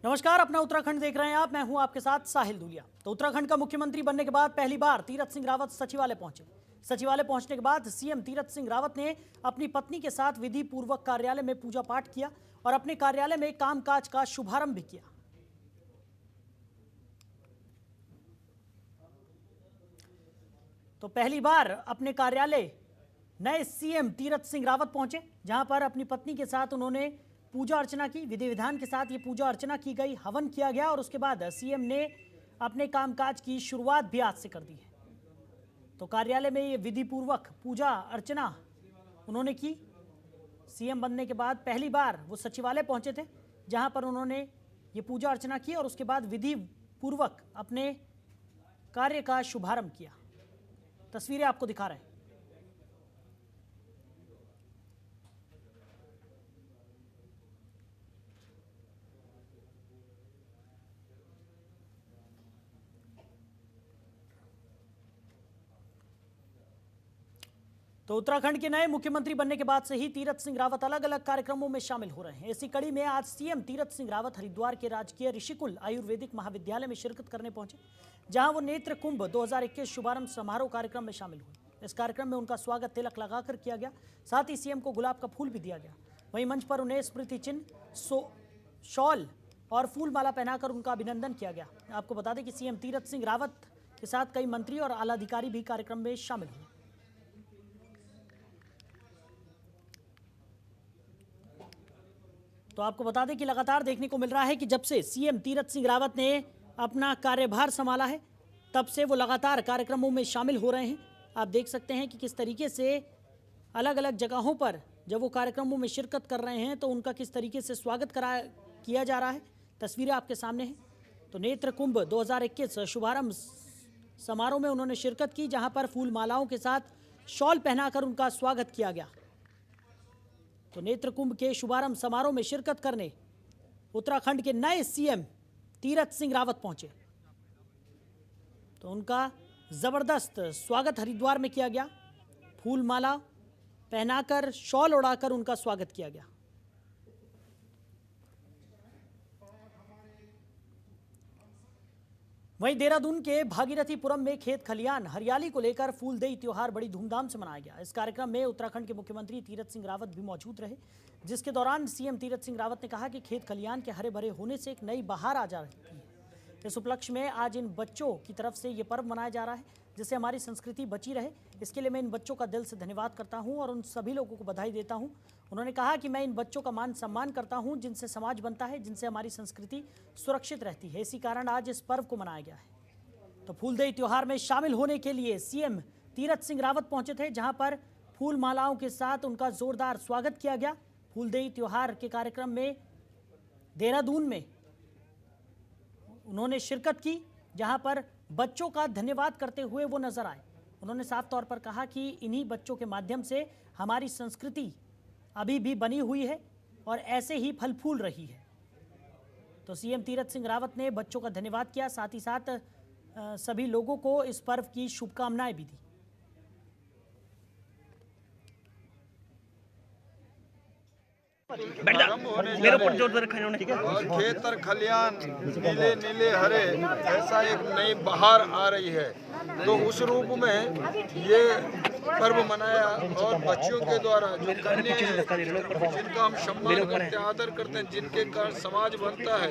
नमस्कार, अपना उत्तराखंड देख रहे हैं आप। मैं हूं आपके साथ साहिल दुलिया। तो उत्तराखंड का मुख्यमंत्री बनने के बाद पहली बार तीरथ सिंह रावत सचिवालय पहुंचे। सचिवालय पहुंचने के बाद सीएम तीरथ सिंह रावत ने अपनी पत्नी के साथ विधि पूर्वक कार्यालय में पूजा पाठ किया और अपने कार्यालय में कामकाज का शुभारंभ भी किया। तो पहली बार अपने कार्यालय नए सीएम तीरथ सिंह रावत पहुंचे, जहां पर अपनी पत्नी के साथ उन्होंने पूजा अर्चना की। विधि विधान के साथ ये पूजा अर्चना की गई, हवन किया गया और उसके बाद सीएम ने अपने कामकाज की शुरुआत भी आज से कर दी है। तो कार्यालय में ये विधि पूर्वक पूजा अर्चना उन्होंने की। सीएम बनने के बाद पहली बार वो सचिवालय पहुंचे थे, जहां पर उन्होंने ये पूजा अर्चना की और उसके बाद विधि पूर्वक अपने कार्य का शुभारंभ किया। तस्वीरें आपको दिखा रहे हैं। तो उत्तराखंड के नए मुख्यमंत्री बनने के बाद से ही तीरथ सिंह रावत अलग अलग कार्यक्रमों में शामिल हो रहे हैं। इसी कड़ी में आज सीएम तीरथ सिंह रावत हरिद्वार के राजकीय ऋषिकुल आयुर्वेदिक महाविद्यालय में शिरकत करने पहुंचे, जहां वो नेत्र कुंभ 2021 शुभारंभ समारोह कार्यक्रम में शामिल हुए। इस कार्यक्रम में उनका स्वागत तिलक लगाकर किया गया, साथ ही सीएम को गुलाब का फूल भी दिया गया। वहीं मंच पर उन्हें स्मृति चिन्ह, शॉल और फूल माला पहनाकर उनका अभिनंदन किया गया। आपको बता दें कि सीएम तीरथ सिंह रावत के साथ कई मंत्री और आला अधिकारी भी कार्यक्रम में शामिल हुए। तो आपको बता दें कि लगातार देखने को मिल रहा है कि जब से सीएम तीरथ सिंह रावत ने अपना कार्यभार संभाला है, तब से वो लगातार कार्यक्रमों में शामिल हो रहे हैं। आप देख सकते हैं कि किस तरीके से अलग अलग जगहों पर जब वो कार्यक्रमों में शिरकत कर रहे हैं तो उनका किस तरीके से स्वागत किया जा रहा है। तस्वीरें आपके सामने हैं। तो नेत्र कुंभ 2021 शुभारंभ समारोह में उन्होंने शिरकत की, जहां पर फूल मालाओं के साथ शॉल पहनाकर उनका स्वागत किया गया। तो नेत्र कुंभ के शुभारंभ समारोह में शिरकत करने उत्तराखंड के नए सीएम तीरथ सिंह रावत पहुंचे। तो उनका जबरदस्त स्वागत हरिद्वार में किया गया। फूल माला पहनाकर, शॉल उड़ाकर उनका स्वागत किया गया। वहीं देहरादून के भागीरथीपुरम में खेत खलियान हरियाली को लेकर फूलदेई त्योहार बड़ी धूमधाम से मनाया गया। इस कार्यक्रम में उत्तराखंड के मुख्यमंत्री तीरथ सिंह रावत भी मौजूद रहे, जिसके दौरान सीएम तीरथ सिंह रावत ने कहा कि खेत खलियान के हरे भरे होने से एक नई बहार आ जा रही है। इस उपलक्ष्य में आज इन बच्चों की तरफ से ये पर्व मनाया जा रहा है, जिससे हमारी संस्कृति बची रहे। इसके लिए मैं इन बच्चों का दिल से धन्यवाद करता हूं और उन सभी लोगों को बधाई देता हूं। उन्होंने कहा कि मैं इन बच्चों का मान सम्मान करता हूं, जिनसे समाज बनता है, जिनसे हमारी संस्कृति सुरक्षित रहती है। इसी कारण आज इस पर्व को मनाया गया है। तो फूलदेई त्योहार में शामिल होने के लिए सीएम तीरथ सिंह रावत पहुंचे थे, जहां पर फूल मालाओं के साथ उनका जोरदार स्वागत किया गया। फूलदेई त्योहार के कार्यक्रम में देहरादून में उन्होंने शिरकत की, जहां पर बच्चों का धन्यवाद करते हुए वो नजर आए। उन्होंने साफ तौर पर कहा कि इन्हीं बच्चों के माध्यम से हमारी संस्कृति अभी भी बनी हुई है और ऐसे ही फल फूल रही है। तो सीएम तीरथ सिंह रावत ने बच्चों का धन्यवाद किया, साथ ही साथ सभी लोगों को इस पर्व की शुभकामनाएं भी दी। मेरे ऊपर जोर से रखा इन्होंने। और खेत और खलियान नीले नीले हरे, ऐसा एक नई बहार आ रही है। तो उस रूप में ये पर्व मनाया और बच्चियों के द्वारा जो कन्या हैं, जिनका हम सम्मान करते हैं, आदर करते हैं, जिनके कारण समाज बनता है,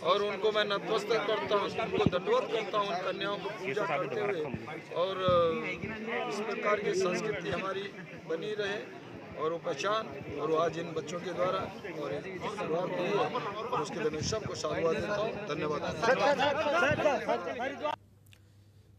और उनको मैं नतमस्तक करता हूँ, उनको दंडवत करता हूँ, उन कन्याओं को पूजा करते हुए। और इस प्रकार की संस्कृति हमारी बनी रहे और वो पहचान, और वो आज इन बच्चों के द्वारा और शुरुआत हुई है, और उसके लिए मैं सबको साधुवाद देता हूँ। धन्यवाद।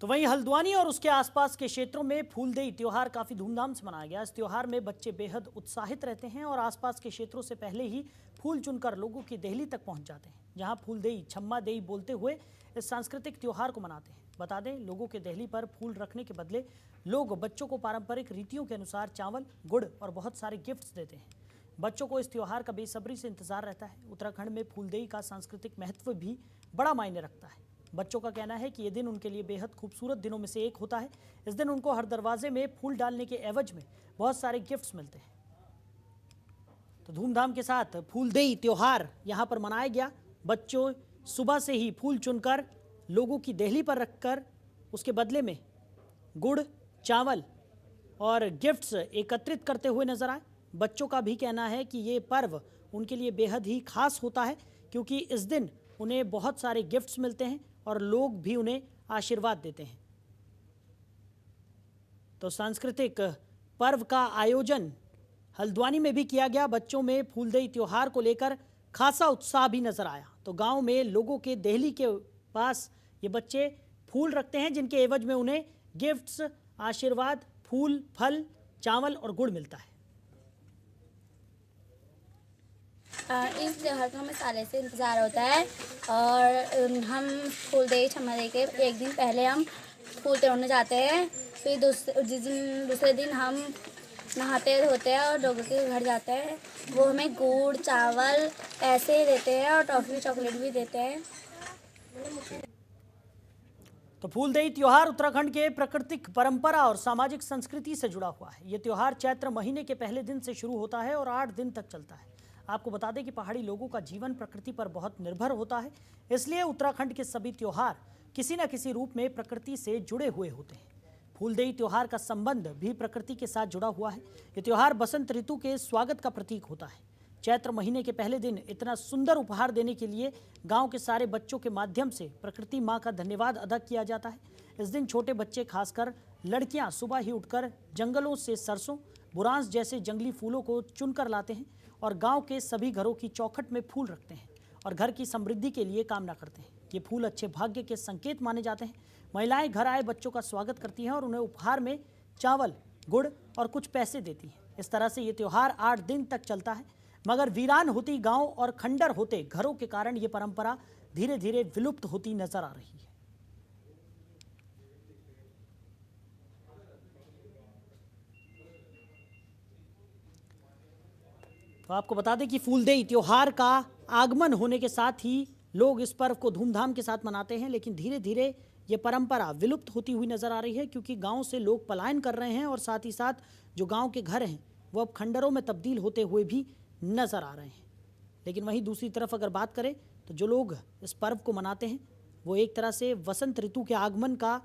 तो वहीं हल्द्वानी और उसके आसपास के क्षेत्रों में फूलदेई त्योहार काफी धूमधाम से मनाया गया। इस त्योहार में बच्चे बेहद उत्साहित रहते हैं और आसपास के क्षेत्रों से पहले ही फूल चुनकर लोगों की देहली तक पहुंच जाते हैं, जहां फूलदेई छम्मा देई बोलते हुए इस सांस्कृतिक त्योहार को मनाते हैं। बता दें, लोगों के देहली पर फूल रखने के बदले लोग बच्चों को पारंपरिक रीतियों के अनुसार चावल, गुड़ और बहुत सारे गिफ्ट्स देते हैं। बच्चों को इस त्योहार का बेसब्री से इंतजार रहता है। उत्तराखंड में फूलदेई का सांस्कृतिक महत्व भी बड़ा मायने रखता है। बच्चों का कहना है कि ये दिन उनके लिए बेहद खूबसूरत दिनों में से एक होता है। इस दिन उनको हर दरवाजे में फूल डालने के एवज में बहुत सारे गिफ्ट्स मिलते हैं। तो धूमधाम के साथ फूलदेई त्योहार यहाँ पर मनाया गया बच्चों सुबह से ही फूल चुनकर लोगों की देहली पर रखकर उसके बदले में गुड़, चावल और गिफ्ट्स एकत्रित करते हुए नजर आए। बच्चों का भी कहना है कि ये पर्व उनके लिए बेहद ही खास होता है, क्योंकि इस दिन उन्हें बहुत सारे गिफ्ट्स मिलते हैं और लोग भी उन्हें आशीर्वाद देते हैं। तो सांस्कृतिक पर्व का आयोजन हल्द्वानी में भी किया गया। बच्चों में फूलदेई त्योहार को लेकर खासा उत्साह भी नजर आया। तो गांव में लोगों के देहली के पास ये बच्चे फूल रखते हैं, जिनके एवज में उन्हें गिफ्ट्स, आशीर्वाद, फूल, फल, चावल और गुड़ मिलता है। इस त्योहार का हमें सालों से इंतज़ार होता है और हम फूलदेई छमादेई के एक दिन पहले हम फूल तोड़ने जाते हैं। फिर दूसरे दिन हम नहाते धोते हैं और लोगों के घर जाते हैं। वो हमें गुड़, चावल पैसे देते हैं और टॉफ़ी चॉकलेट भी देते हैं। तो फूलदेई त्योहार उत्तराखंड के प्राकृतिक परंपरा और सामाजिक संस्कृति से जुड़ा हुआ है। ये त्योहार चैत्र महीने के पहले दिन से शुरू होता है और 8 दिन तक चलता है। आपको बता दें कि पहाड़ी लोगों का जीवन प्रकृति पर बहुत निर्भर होता है, इसलिए उत्तराखंड के सभी त्योहार किसी न किसी रूप में प्रकृति से जुड़े हुए होते हैं। फूलदेई त्योहार का संबंध भी प्रकृति के साथ जुड़ा हुआ है। ये त्योहार बसंत ऋतु के स्वागत का प्रतीक होता है। चैत्र महीने के पहले दिन इतना सुंदर उपहार देने के लिए गांव के सारे बच्चों के माध्यम से प्रकृति माँ का धन्यवाद अदा किया जाता है। इस दिन छोटे बच्चे, खासकर लड़कियां, सुबह ही उठकर जंगलों से सरसों, बुरांस जैसे जंगली फूलों को चुनकर लाते हैं और गांव के सभी घरों की चौखट में फूल रखते हैं और घर की समृद्धि के लिए कामना करते हैं। ये फूल अच्छे भाग्य के संकेत माने जाते हैं। महिलाएं घर आए बच्चों का स्वागत करती हैं और उन्हें उपहार में चावल, गुड़ और कुछ पैसे देती हैं। इस तरह से ये त्योहार 8 दिन तक चलता है, मगर वीरान होती गांव और खंडर होते घरों के कारण ये परंपरा धीरे धीरे विलुप्त होती नजर आ रही है। तो आपको बता दें कि फूलदेई त्योहार का आगमन होने के साथ ही लोग इस पर्व को धूमधाम के साथ मनाते हैं, लेकिन धीरे धीरे ये परंपरा विलुप्त होती हुई नजर आ रही है, क्योंकि गांव से लोग पलायन कर रहे हैं और साथ ही साथ जो गांव के घर हैं वो अब खंडरों में तब्दील होते हुए भी नजर आ रहे हैं। लेकिन वहीं दूसरी तरफ अगर बात करें तो जो लोग इस पर्व को मनाते हैं वो एक तरह से वसंत ऋतु के आगमन का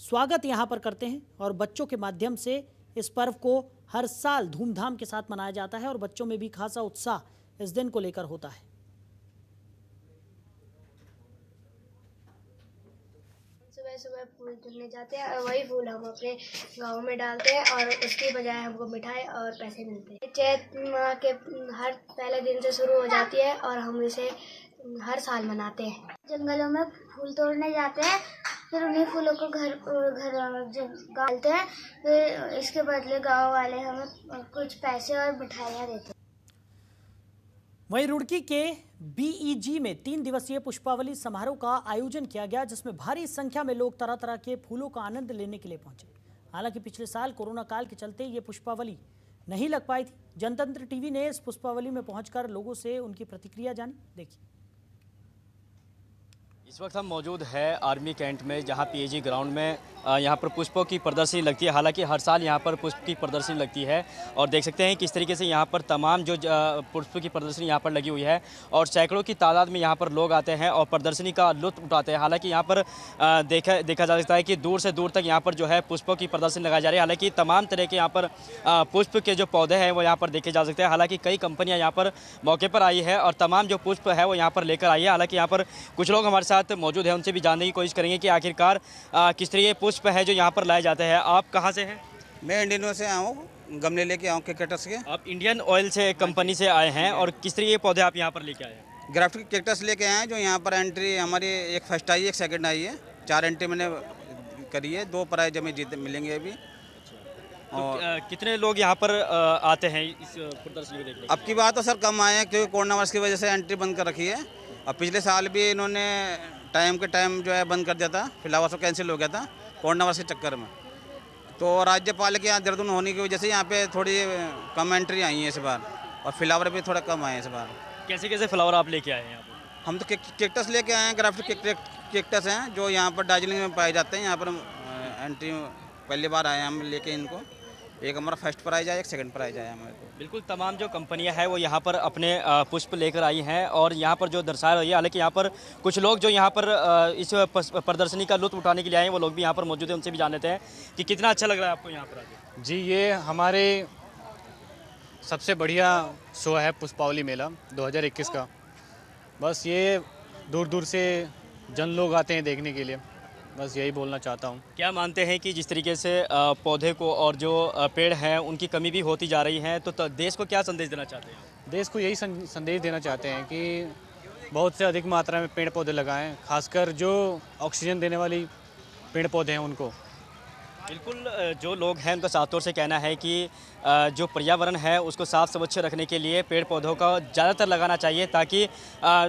स्वागत यहाँ पर करते हैं और बच्चों के माध्यम से इस पर्व को हर साल धूमधाम के साथ मनाया जाता है और बच्चों में भी खासा उत्साह इस दिन को लेकर होता है। सुबह सुबह फूल तोड़ने जाते हैं और वही फूल हम अपने गांव में डालते हैं और उसकी बजाय हमको मिठाई और पैसे मिलते हैं। चैत्र माह के हर पहले दिन से शुरू हो जाती है और हम इसे हर साल मनाते हैं। जंगलों में फूल तोड़ने जाते हैं, फिर उन्हीं फूलों को घर डालते हैं, फिर इसके बदले गांव वाले हमें कुछ पैसे और मिठाइयाँ देते हैं। वहीं रुड़की के बीईजी में 3 दिवसीय पुष्पावली समारोह का आयोजन किया गया, जिसमें भारी संख्या में लोग तरह तरह के फूलों का आनंद लेने के लिए पहुंचे। हालांकि पिछले साल कोरोना काल के चलते ये पुष्पावली नहीं लग पाई थी। जनतंत्र टीवी ने इस पुष्पावली में पहुंचकर लोगों से उनकी प्रतिक्रिया जानी। देखिए, इस वक्त हम मौजूद है आर्मी कैंट में, जहां पीएजी ग्राउंड में यहां पर पुष्पों की प्रदर्शनी लगती है। हालांकि हर साल यहां पर पुष्प की प्रदर्शनी लगती है और देख सकते हैं किस तरीके से यहां पर तमाम जो पुष्प की प्रदर्शनी यहां पर लगी हुई है और सैकड़ों की तादाद में यहां पर लोग आते हैं और प्रदर्शनी का लुत्फ उठाते हैं। हालांकि यहां पर देखा जा सकता है कि दूर से दूर तक यहां पर जो है पुष्पों की प्रदर्शनी लगाई जा रही है। हालांकि तमाम तरह के यहां पर पुष्प के जो पौधे हैं वो यहाँ पर देखे जा सकते हैं। हालांकि कई कंपनियाँ यहाँ पर मौके पर आई है और तमाम जो पुष्प है वो यहाँ पर लेकर आई है। हालांकि यहाँ पर कुछ लोग हमारे साथ मौजूद हैं, उनसे भी जानने की कोशिश करेंगे कि आखिरकार किस तरह के पुष्प है जो यहाँ पर लाए जाते हैं। आप कहाँ से हैं? मैं इंडियन ऑयल से आया हूँ, गमले लेके आऊँ कैक्टस के। आप इंडियन ऑयल से कंपनी से आए हैं और किस तरह के पौधे आप यहाँ पर लेके आए हैं? ग्राफ्टिक कैक्टस लेके आए हैं, जो यहाँ पर एंट्री हमारी एक फर्स्ट आई है, एक सेकंड आई है, 4 एंट्री मैंने करी है, 2 प्राइज हमें जीत मिलेंगे अभी। और कितने लोग यहाँ पर आते हैं इस प्रदर्शनी को देखने? अब की बात तो सर कम आए हैं, क्योंकि कोरोना वायरस की वजह से एंट्री बंद कर रखी है। और पिछले साल भी इन्होंने टाइम के टाइम जो है बंद कर दिया था, फिलहाल तो कैंसिल हो गया था कोरोना वायरस के चक्कर में। तो राज्यपाल के यहाँ देहरादून होने की वजह से यहाँ पे थोड़ी कम एंट्री आई है इस बार, और फ्लावर भी थोड़ा कम आए हैं इस बार। कैसे कैसे फ्लावर आप लेके आए हैं यहाँ पर? हम तो कैक्टस लेके आए हैं, ग्राफ्टिक कैक्टस हैं जो यहाँ पर दार्जिलिंग में पाए जाते हैं। यहाँ पर एंट्री पहली बार आए हैं हम लेके इनको, एक हमारा फर्स्ट प्राइज आया, एक सेकंड प्राइज आया हमारे को। बिल्कुल, तमाम जो कंपनियां हैं वो यहाँ पर अपने पुष्प लेकर आई हैं और यहाँ पर जो दर्शाया रही है, हालांकि यहाँ पर कुछ लोग जो यहाँ पर इस प्रदर्शनी का लुत्फ उठाने के लिए आए हैं वो लोग भी यहाँ पर मौजूद हैं, उनसे भी जान लेते हैं कि कितना अच्छा लग रहा है आपको यहाँ पर आके। जी, ये हमारे सबसे बढ़िया शो है पुष्पावली मेला 2021 का। बस ये दूर दूर से जन लोग आते हैं देखने के लिए, बस यही बोलना चाहता हूँ। क्या मानते हैं कि जिस तरीके से पौधे को और जो पेड़ हैं उनकी कमी भी होती जा रही है, तो देश को क्या संदेश देना चाहते हैं? देश को यही संदेश देना चाहते हैं कि बहुत से अधिक मात्रा में पेड़ पौधे लगाएं, खासकर जो ऑक्सीजन देने वाली पेड़ पौधे हैं उनको। बिल्कुल, जो लोग हैं उनका साफ तौर से कहना है कि जो पर्यावरण है उसको साफ स्वच्छ रखने के लिए पेड़ पौधों का ज़्यादातर लगाना चाहिए ताकि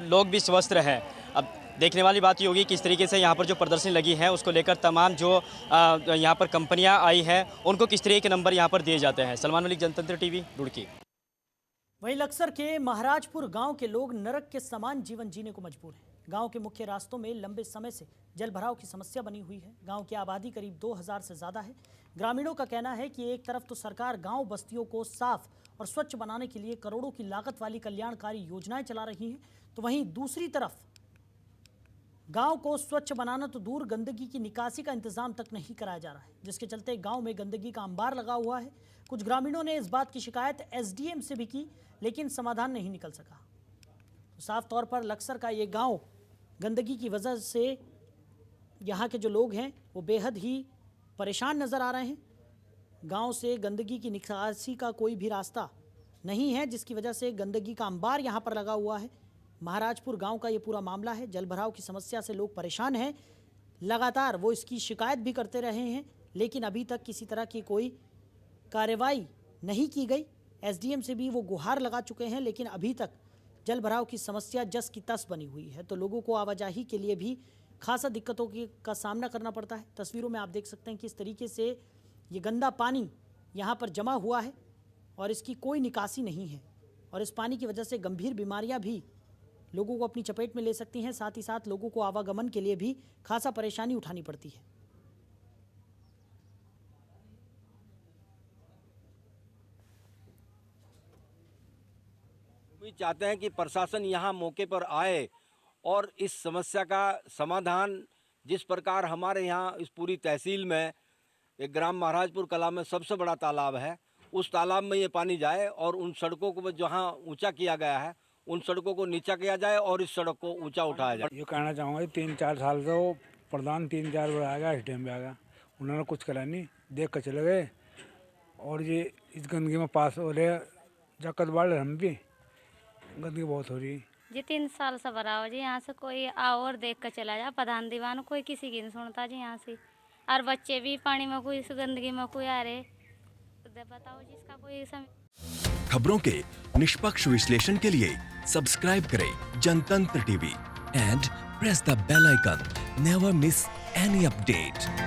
लोग भी स्वस्थ रहें। अब देखने वाली बात ये होगी कि किस तरीके से यहाँ पर जो प्रदर्शनी लगी है उसको लेकर तमाम जो यहाँ पर कंपनियाँ आई हैं उनको किस तरीके के नंबर यहाँ पर दिए जाते हैं। सलमान मलिक, जनतंत्र टीवी, रुड़की। वहीं लक्सर के महाराजपुर गांव के लोग नरक के समान जीवन जीने को मजबूर हैं। गांव के मुख्य रास्तों में लंबे समय से जल भराव की समस्या बनी हुई है। गांव की आबादी करीब 2000 से ज़्यादा है। ग्रामीणों का कहना है कि एक तरफ तो सरकार गांव बस्तियों को साफ और स्वच्छ बनाने के लिए करोड़ों की लागत वाली कल्याणकारी योजनाएं चला रही हैं, तो वहीं दूसरी तरफ गांव को स्वच्छ बनाना तो दूर, गंदगी की निकासी का इंतजाम तक नहीं कराया जा रहा है, जिसके चलते गांव में गंदगी का अंबार लगा हुआ है। कुछ ग्रामीणों ने इस बात की शिकायत एसडीएम से भी की, लेकिन समाधान नहीं निकल सका। तो साफ तौर पर लक्सर का ये गांव गंदगी की वजह से यहाँ के जो लोग हैं वो बेहद ही परेशान नज़र आ रहे हैं। गांव से गंदगी की निकासी का कोई भी रास्ता नहीं है, जिसकी वजह से गंदगी का अंबार यहाँ पर लगा हुआ है। महाराजपुर गांव का ये पूरा मामला है। जल भराव की समस्या से लोग परेशान हैं। लगातार वो इसकी शिकायत भी करते रहे हैं, लेकिन अभी तक किसी तरह की कोई कार्रवाई नहीं की गई। एसडीएम से भी वो गुहार लगा चुके हैं, लेकिन अभी तक जल भराव की समस्या जस की तस बनी हुई है। तो लोगों को आवाजाही के लिए भी खासा दिक्कतों का सामना करना पड़ता है। तस्वीरों में आप देख सकते हैं कि इस तरीके से ये गंदा पानी यहाँ पर जमा हुआ है और इसकी कोई निकासी नहीं है, और इस पानी की वजह से गंभीर बीमारियाँ भी लोगों को अपनी चपेट में ले सकती हैं। साथ ही साथ लोगों को आवागमन के लिए भी खासा परेशानी उठानी पड़ती है। भी चाहते हैं कि प्रशासन यहाँ मौके पर आए और इस समस्या का समाधान, जिस प्रकार हमारे यहाँ इस पूरी तहसील में एक ग्राम महाराजपुर कला में सबसे बड़ा तालाब है, उस तालाब में ये पानी जाए और उन सड़कों को जहाँ ऊंचा किया गया है उन सड़कों को नीचा किया जाए और इस सड़क को ऊंचा उठाया जाए। ये कहना चाहूँगा 3-4 साल से वो प्रधान 3-4 बार आएगा, इस टाइम पे आएगा, उन्होंने कुछ करा नहीं, देख कर चले गए। और ये इस गंदगी में पास हो रहे जकत बाढ़, हम भी गंदगी बहुत हो रही है जी। 3 साल से भरा हो जी, यहाँ से कोई आओ और देख कर चला जा। प्रधान दीवान कोई किसी की नहीं सुनता जी यहाँ से, और बच्चे भी पानी में कोई इस गंदगी में कोई आ रहे, बताओ जी इसका कोई खबरों के निष्पक्ष विश्लेषण के लिए सब्सक्राइब करें Jantantra TV and press the bell icon. Never miss any update.